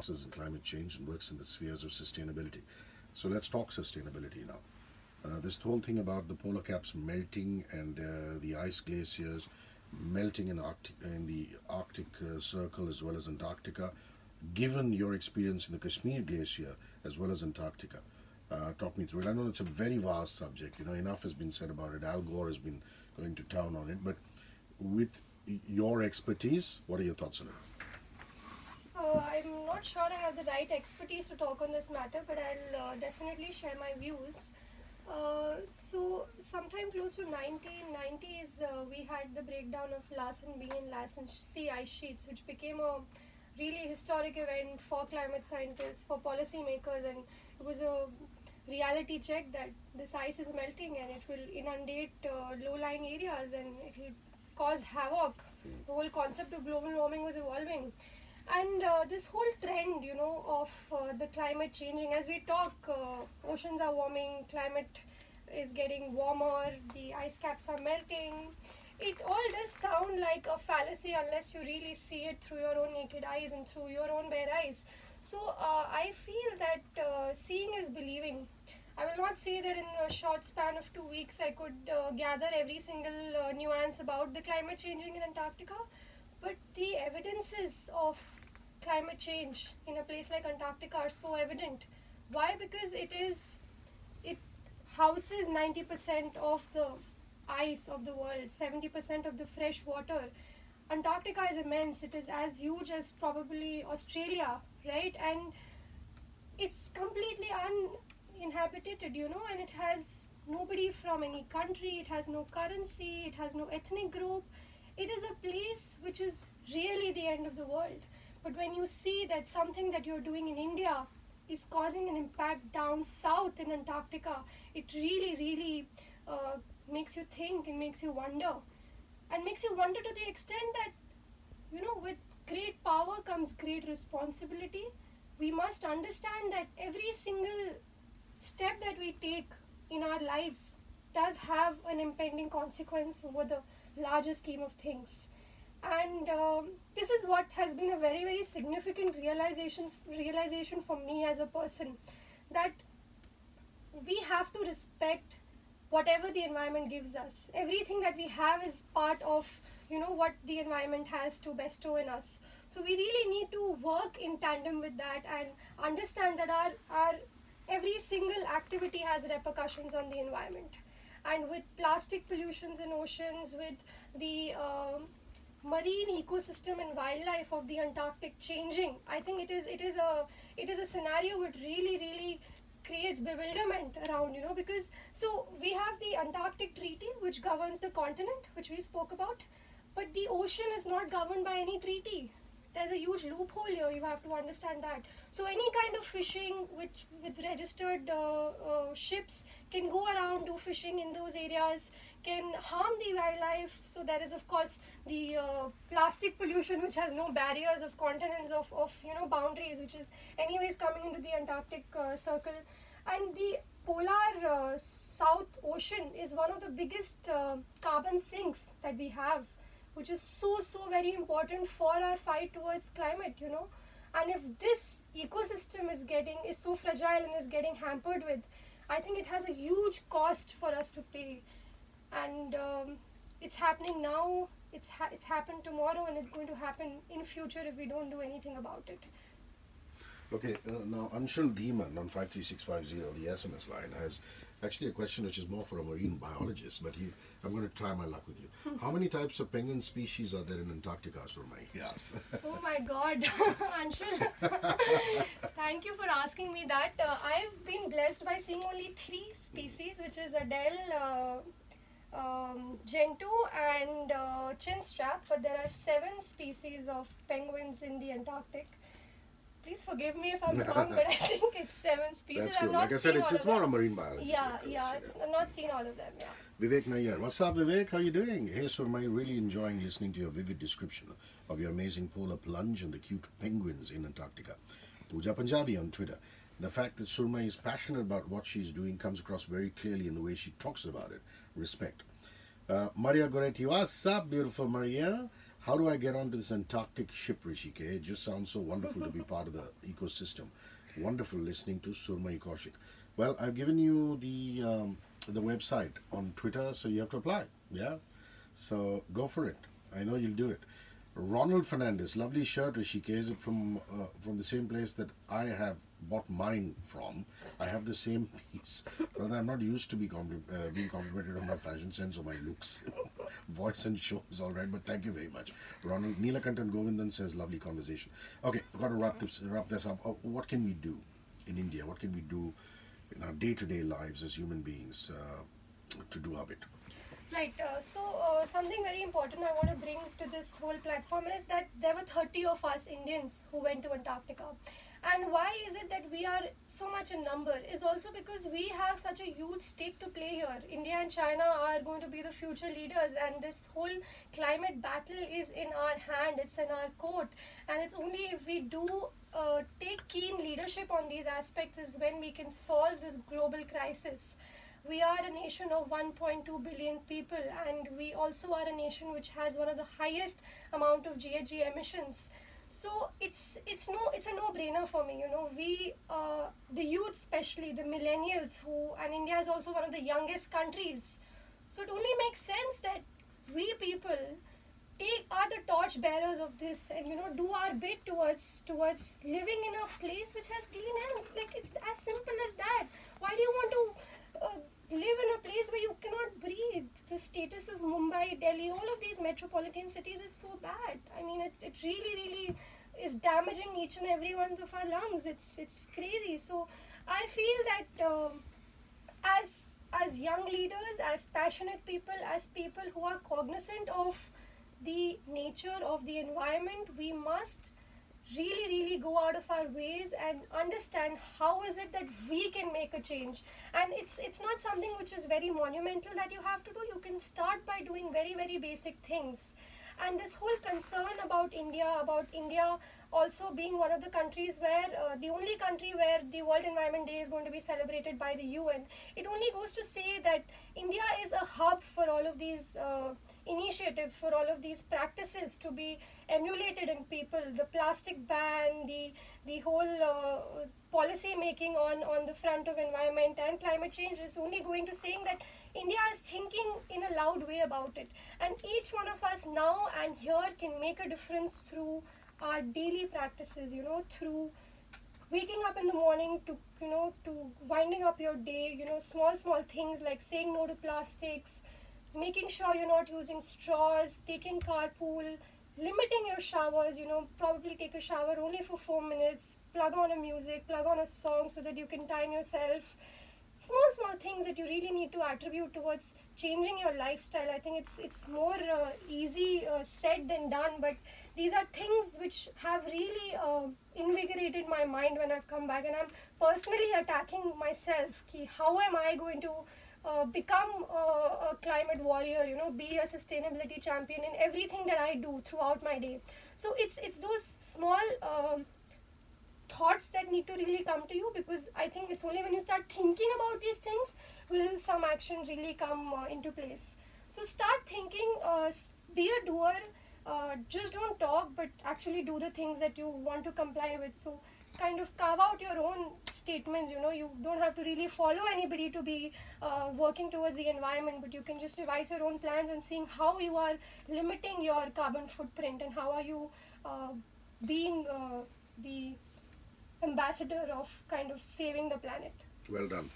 in climate change and works in the spheres of sustainability. So let's talk sustainability now. This whole thing about the polar caps melting and the ice glaciers melting in the Arctic Circle as well as Antarctica, given your experience in the Kashmir Glacier as well as Antarctica. Talk me through it. I know it's a very vast subject, enough has been said about it. Al Gore has been going to town on it, but with your expertise, what are your thoughts on it? I'm not sure I have the right expertise to talk on this matter, but I'll definitely share my views. So sometime close to 1990s, we had the breakdown of Larsen B and Larsen C ice sheets, which became a really historic event for climate scientists, for policymakers, and it was a reality check that this ice is melting and it will inundate low-lying areas and it will cause havoc. The whole concept of global warming was evolving. And this whole trend, of the climate changing, as we talk, oceans are warming, climate is getting warmer, the ice caps are melting. It all does sound like a fallacy unless you really see it through your own naked eyes and through your own bare eyes. So I feel that seeing is believing. I will not say that in a short span of 2 weeks I could gather every single nuance about the climate changing in Antarctica. But the evidences of climate change in a place like Antarctica are so evident. Why? Because it houses 90% of the ice of the world, 70% of the fresh water. Antarctica is immense. It is as huge as probably Australia, right? And it's completely uninhabited, and it has nobody from any country. It has no currency. It has no ethnic group. It is a place which is really the end of the world. But when you see that something that you're doing in India is causing an impact down south in Antarctica, it really, really makes you think and makes you wonder. And makes you wonder to the extent that, with great power comes great responsibility. We must understand that every single step that we take in our lives does have an impending consequence over the larger scheme of things. And this is what has been a very, very significant realization for me as a person, that we have to respect whatever the environment gives us. Everything that we have is part of what the environment has to bestow in us. So we really need to work in tandem with that and understand that our every single activity has repercussions on the environment. And with plastic pollutions in oceans, with the marine ecosystem and wildlife of the Antarctic changing, I think it is a scenario which really, really creates bewilderment around, because so we have the Antarctic Treaty which governs the continent, which we spoke about, but the ocean is not governed by any treaty. There's a huge loophole here, you have to understand that. So any kind of fishing with registered ships can go around, do fishing in those areas, can harm the wildlife. So there is of course the plastic pollution, which has no barriers of continents, of boundaries, which is anyways coming into the Antarctic Circle. And the polar South Ocean is one of the biggest carbon sinks that we have, which is so very important for our fight towards climate, And if this ecosystem is so fragile and is getting hampered with, I think it has a huge cost for us to pay. And it's happening now, it's happened tomorrow, and it's going to happen in future if we don't do anything about it. Okay, now Anshul Dhiman on 53650, the SMS line, has actually a question which is more for a marine biologist, but I'm going to try my luck with you. How many types of penguin species are there in Antarctica, Surmai? Yes. Oh my God, Anshul. Thank you for asking me that. I've been blessed by seeing only 3 species, which is Adele, Gentoo and Chinstrap, but there are 7 species of penguins in the Antarctic. Please forgive me if I'm wrong, but I think it's 7 species. That's good. Like I said, it's more a marine biologist. Yeah, I've not seen all of them, yeah. Vivek Nayyar. What's up, Vivek? How are you doing? Hey, Surmai, really enjoying listening to your vivid description of your amazing polar plunge and the cute penguins in Antarctica. Pooja Punjabi on Twitter. The fact that Surmai is passionate about what she's doing comes across very clearly in the way she talks about it. Respect. Maria Goretti. What's up, beautiful Maria? How do I get onto this Antarctic ship, Rishike? It just sounds so wonderful to be part of the ecosystem. Wonderful listening to Surmai Kaushik. Well, I've given you the website on Twitter, so you have to apply. Yeah, so go for it. I know you'll do it. Ronald Fernandez, lovely shirt, Rishike. Is it from the same place that I have bought mine from? I have the same piece. Brother, I'm not used to being complimented on my fashion sense or my looks. Voice and show is all right, but thank you very much. Ronald Neelakantan Govindan says, lovely conversation. Okay, I've got to wrap this up. What can we do in India? What can we do in our day-to-day lives as human beings to do our bit? Right, something very important I want to bring to this whole platform is that there were 30 of us Indians who went to Antarctica. And why is it that we are so much in number is also because we have such a huge stake to play here. India and China are going to be the future leaders, and this whole climate battle is in our hand, it's in our court. And it's only if we do take keen leadership on these aspects is when we can solve this global crisis. We are a nation of 1.2 billion people, and we also are a nation which has one of the highest amount of GHG emissions. So it's a no-brainer for me. You know, we the youth, especially the millennials, and India is also one of the youngest countries. So it only makes sense that we people are the torch bearers of this, and do our bit towards living in a place which has clean air. Like, it's as simple as that. Why do you want to live in a place where you cannot breathe? The status of Mumbai, Delhi, all of these metropolitan cities is so bad. I mean, it really is damaging each and every one of our lungs. It's crazy. So I feel that as young leaders, as passionate people, as people who are cognizant of the nature of the environment, we must really go out of our ways and understand how is it that we can make a change. And it's not something which is very monumental that you have to do. You can start by doing very basic things. And this whole concern about India also being one of the countries where the only country where the World Environment Day is going to be celebrated by the UN, it only goes to say that India is a hub for all of these initiatives, for all of these practices to be emulated in people. The plastic ban, the whole policy making on the front of environment and climate change is only going to saying that India is thinking in a loud way about it. And each one of us now and here can make a difference through our daily practices, through waking up in the morning to winding up your day, small things like saying no to plastics, making sure you're not using straws, taking carpool, limiting your showers, probably take a shower only for 4 minutes, plug on a music, plug on a song so that you can time yourself. Small things that you really need to attribute towards changing your lifestyle. I think it's more easy said than done, but these are things which have really invigorated my mind when I've come back, and I'm personally attacking myself. How am I going to become a climate warrior, be a sustainability champion in everything that I do throughout my day. So it's those small thoughts that need to really come to you, because I think it's only when you start thinking about these things will some action really come into place. So start thinking, be a doer, just don't talk but actually do the things that you want to comply with. So kind of carve out your own statements. You don't have to really follow anybody to be working towards the environment, but you can just devise your own plans and seeing how you are limiting your carbon footprint and how are you being the ambassador of kind of saving the planet. Well done.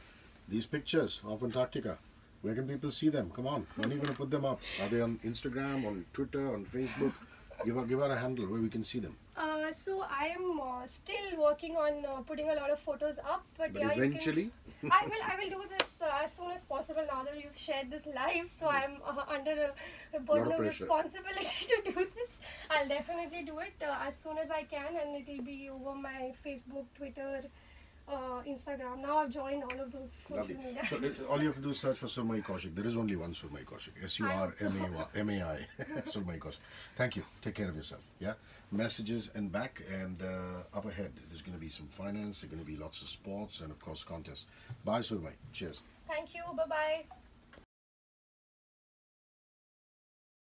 These pictures of Antarctica, where can people see them? Come on, when are you going to put them up? Are they on Instagram, on Twitter, on Facebook? Give out a handle where we can see them. So I am still working on putting a lot of photos up, but yeah, eventually I will do this as soon as possible now that you've shared this live. So I'm under a burden of responsibility to do this. I'll definitely do it as soon as I can, and it'll be over my Facebook, Twitter, Instagram. Now I've joined all of those social media. So all you have to do is search for Surmai Kaushik. There is only one Surmai Kaushik. Surmai Surmai Kaushik. Thank you. Take care of yourself. Yeah. Messages and back and up ahead. There's going to be some finance. There's going to be lots of sports and of course contests. Bye, Surmai. Cheers. Thank you. Bye bye.